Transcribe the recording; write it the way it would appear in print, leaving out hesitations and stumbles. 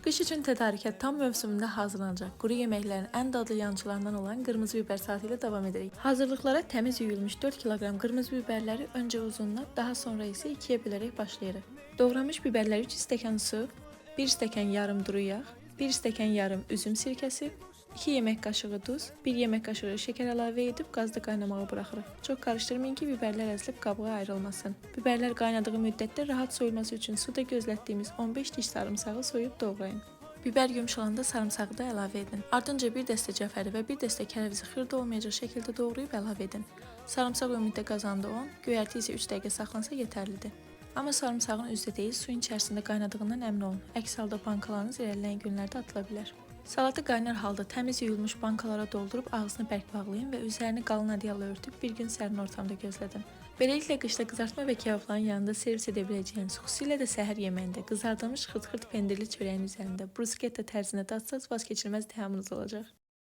Qış üçün tədarükət tam mövsümündə hazırlanacaq quru yeməklərin ən dadlı yançılarından olan qırmızı biber salatı ilə davam edirik. Hazırlıqlara təmiz yuyulmuş 4 kiloqram qırmızı biberləri öncə uzununa, daha sonra isə ikiyə bölərək başlayırıq. Doğranmış biberləri 3 stəkan su, 1 stəkan yarım duru yağ, 1 stəkan yarım üzüm sirkəsi, 2 yemək qaşığı duz, 1 yemək qaşığı şəkər əlavə edib qazda qaynamağa buraxırıq. Çox qarışdırmayın ki, biberlər əzilib qabığa ayrılmasın. Biberlər qaynadığı müddətdə rahat soyulması üçün suda gözlətdiyimiz 15 diş sarımsağı soyub doğrayın. Biber yumşalanda sarımsağı da əlavə edin. Ardınca 1 dəstə cəfəri və 1 dəstə kərəvizi xırda olmayacaq şəkildə doğrayıb əlavə edin. Sarımsaq ümumidə qazanda 10, göyərti isə 3 dəqiqə saxlansa yetərlidir. Amma sarımsağın üzdə deyil, suyun içərisində qaynadığından əmin olun. Əks halda bankalarınız irəliləyən günlərdə atıla bilər. Salatı qaynar halda təmiz yuyulmuş bankalara doldurub ağzını bərk bağlayın və üzərini qalın ədyalla örtüb bir gün sərin ortamda gözlədin. Beləliklə qışda qızartma və kebabların yanında servis edə biləcəyiniz, xüsusilə də səhər yeməyində qızardılmış xırt-xırt pendirli çörəyin üzərində bruschetta tərzinə datsaz vazkeçilməz təamınız olacaq.